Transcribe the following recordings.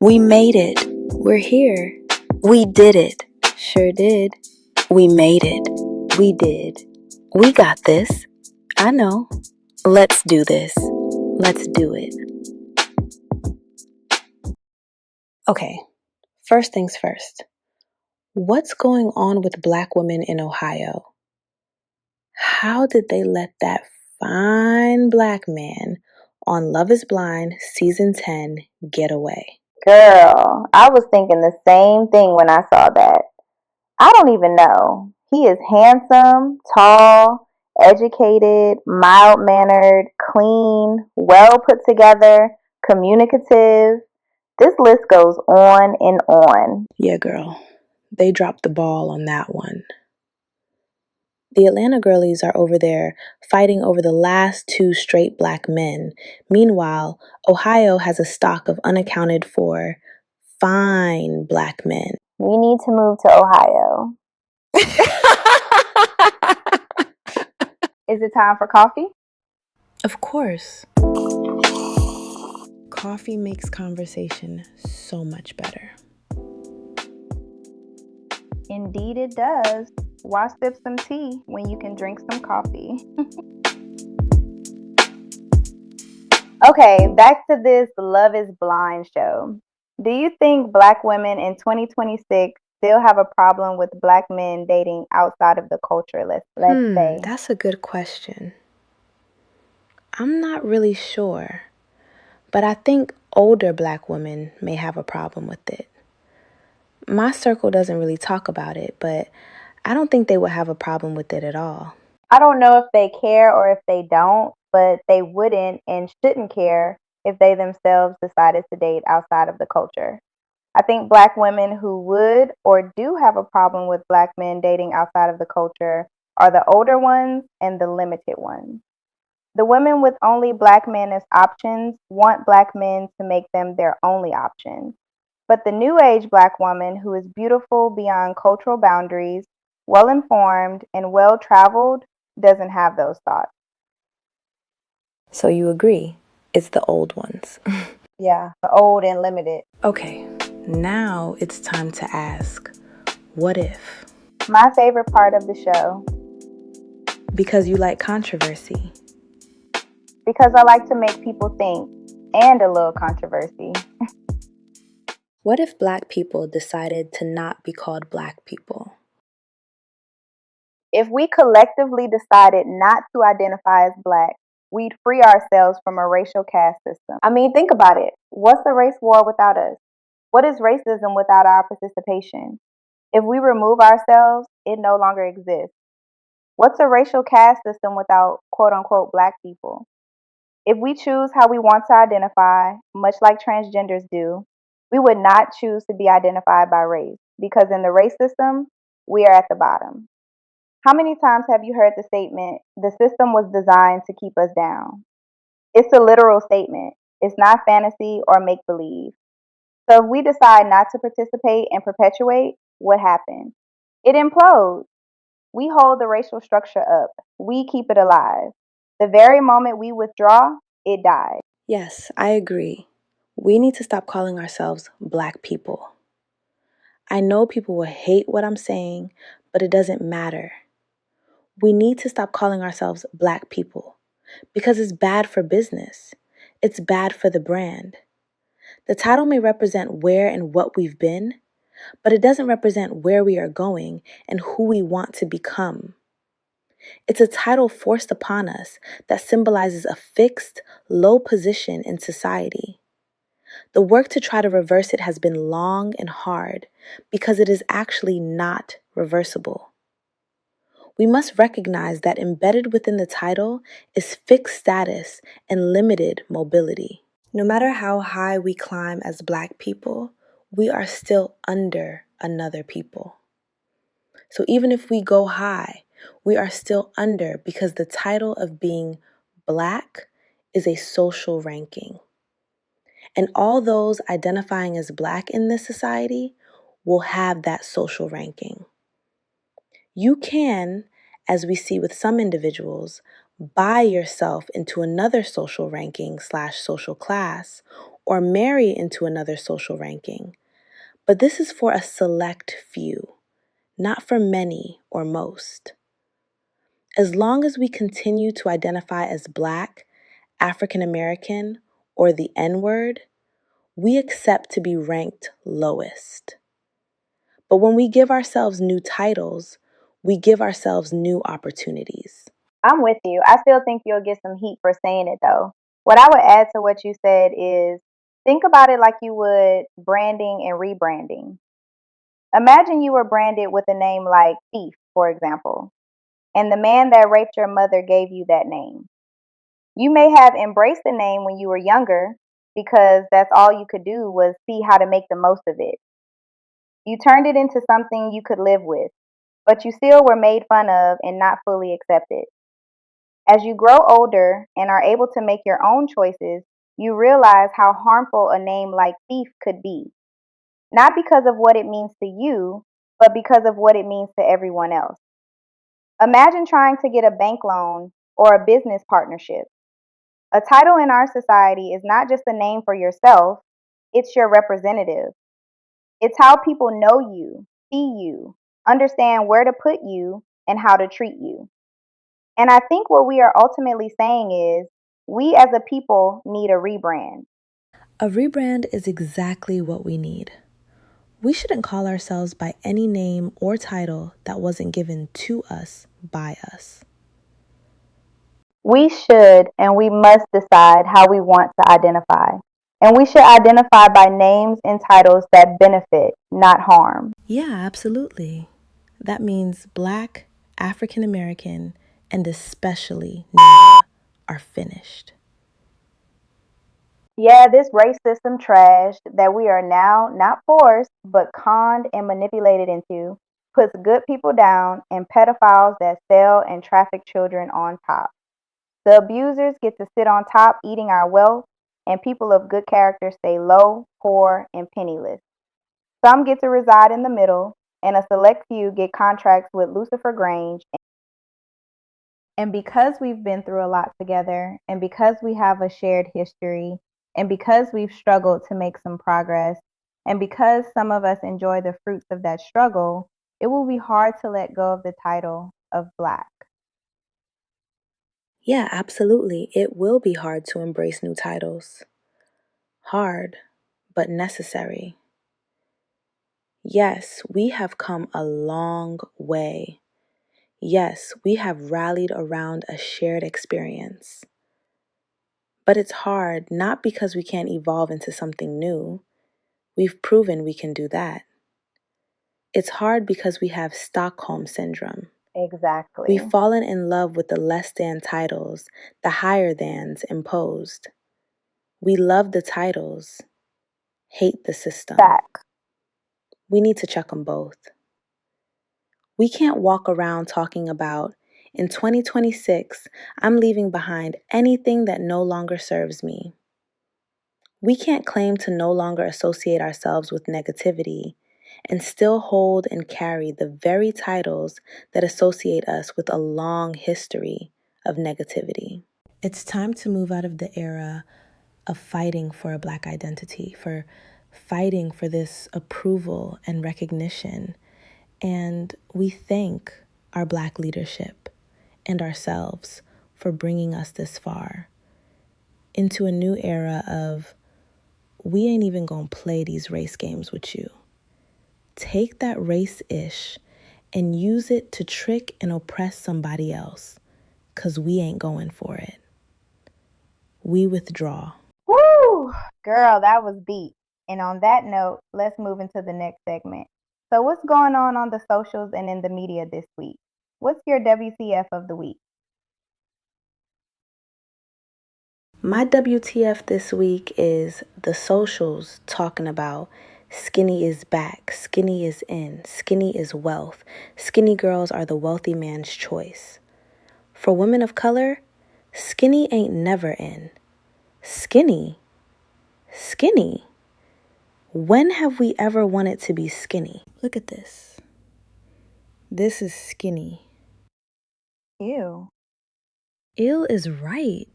We made it. We're here. We did it. Sure did. We made it. We did. We got this. I know. Let's do this. Let's do it. Okay, first things first. What's going on with Black women in Ohio? How did they let that fine Black man on Love is Blind Season 10 get away? Girl, I was thinking the same thing when I saw that. I don't even know. He is handsome, tall, educated, mild mannered, clean, well put together, communicative. This list goes on and on. Yeah, girl. They dropped the ball on that one. The Atlanta girlies are over there fighting over the last two straight Black men. Meanwhile, Ohio has a stock of unaccounted for fine Black men. We need to move to Ohio. Is it time for coffee? Of course. Coffee makes conversation so much better. Indeed it does. Why sip some tea when you can drink some coffee? Okay, back to this Love is Blind show. Do you think Black women in 2026 still have a problem with Black men dating outside of the culture, let's say? That's a good question. I'm not really sure, but I think older Black women may have a problem with it. My circle doesn't really talk about it, but I don't think they would have a problem with it at all. I don't know if they care or if they don't, but they wouldn't and shouldn't care if they themselves decided to date outside of the culture. I think Black women who would or do have a problem with Black men dating outside of the culture are the older ones and the limited ones. The women with only Black men as options want Black men to make them their only option. But the new age Black woman who is beautiful beyond cultural boundaries, well informed, and well traveled doesn't have those thoughts. So you agree, it's the old ones. Yeah, old and limited. Okay, now it's time to ask, what if? My favorite part of the show. Because you like controversy. Because I like to make people think and a little controversy. What if Black people decided to not be called Black people? If we collectively decided not to identify as Black, we'd free ourselves from a racial caste system. I mean, think about it. What's the race war without us? What is racism without our participation? If we remove ourselves, it no longer exists. What's a racial caste system without quote unquote Black people? If we choose how we want to identify, much like transgenders do, we would not choose to be identified by race because in the race system, we are at the bottom. How many times have you heard the statement, the system was designed to keep us down? It's a literal statement. It's not fantasy or make believe. So if we decide not to participate and perpetuate, what happens? It implodes. We hold the racial structure up. We keep it alive. The very moment we withdraw, it dies. Yes, I agree. We need to stop calling ourselves Black people. I know people will hate what I'm saying, but it doesn't matter. We need to stop calling ourselves Black people because it's bad for business. It's bad for the brand. The title may represent where and what we've been, but it doesn't represent where we are going and who we want to become. It's a title forced upon us that symbolizes a fixed, low position in society. The work to try to reverse it has been long and hard because it is actually not reversible. We must recognize that embedded within the title is fixed status and limited mobility. No matter how high we climb as Black people, we are still under another people. So even if we go high, we are still under because the title of being Black is a social ranking. And all those identifying as Black in this society will have that social ranking. You can, as we see with some individuals, buy yourself into another social ranking / social class, or marry into another social ranking. But this is for a select few, not for many or most. As long as we continue to identify as Black, African American, or the N word, we accept to be ranked lowest. But when we give ourselves new titles, we give ourselves new opportunities. I'm with you. I still think you'll get some heat for saying it though. What I would add to what you said is think about it like you would branding and rebranding. Imagine you were branded with a name like Thief, for example, and the man that raped your mother gave you that name. You may have embraced the name when you were younger because that's all you could do was see how to make the most of it. You turned it into something you could live with, but you still were made fun of and not fully accepted. As you grow older and are able to make your own choices, you realize how harmful a name like thief could be, not because of what it means to you, but because of what it means to everyone else. Imagine trying to get a bank loan or a business partnership. A title in our society is not just a name for yourself, it's your representative. It's how people know you, see you, understand where to put you, and how to treat you. And I think what we are ultimately saying is we as a people need a rebrand. A rebrand is exactly what we need. We shouldn't call ourselves by any name or title that wasn't given to us by us. We should and we must decide how we want to identify. And we should identify by names and titles that benefit, not harm. Yeah, absolutely. That means Black, African American, and especially Nigga are finished. Yeah, this race system trash that we are now not forced, but conned and manipulated into puts good people down and pedophiles that sell and traffic children on top. The abusers get to sit on top eating our wealth, and people of good character stay low, poor, and penniless. Some get to reside in the middle, and a select few get contracts with Lucifer Grange. And because we've been through a lot together, and because we have a shared history, and because we've struggled to make some progress, and because some of us enjoy the fruits of that struggle, it will be hard to let go of the title of Black. Yeah, absolutely. It will be hard to embrace new titles. Hard, but necessary. Yes, we have come a long way. Yes, we have rallied around a shared experience. But it's hard not because we can't evolve into something new. We've proven we can do that. It's hard because we have Stockholm Syndrome. Exactly. We've fallen in love with the less than titles, the higher thans imposed. We love the titles, hate the system. Facts. We need to check them both. We can't walk around talking about, in 2026, I'm leaving behind anything that no longer serves me. We can't claim to no longer associate ourselves with negativity and still hold and carry the very titles that associate us with a long history of negativity. It's time to move out of the era of fighting for a Black identity, for fighting for this approval and recognition. And we thank our Black leadership and ourselves for bringing us this far into a new era of we ain't even gonna play these race games with you. Take that race-ish and use it to trick and oppress somebody else, 'cause we ain't going for it. We withdraw. Woo! Girl, that was deep. And on that note, let's move into the next segment. So, what's going on the socials and in the media this week? What's your WTF of the week? My WTF this week is the socials talking about skinny is back, skinny is in, skinny is wealth. Skinny girls are the wealthy man's choice. For women of color, skinny ain't never in. Skinny? Skinny? When have we ever wanted to be skinny? Look at this. This is skinny. Ew. Ill is right.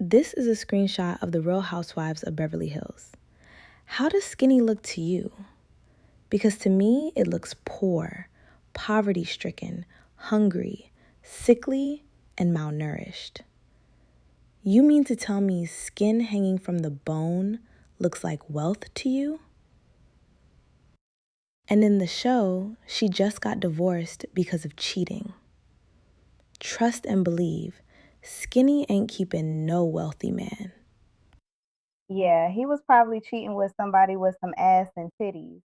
This is a screenshot of the Real Housewives of Beverly Hills. How does skinny look to you? Because to me, it looks poor, poverty-stricken, hungry, sickly, and malnourished. You mean to tell me skin hanging from the bone looks like wealth to you? And in the show, she just got divorced because of cheating. Trust and believe, skinny ain't keeping no wealthy man. Yeah, he was probably cheating with somebody with some ass and titties.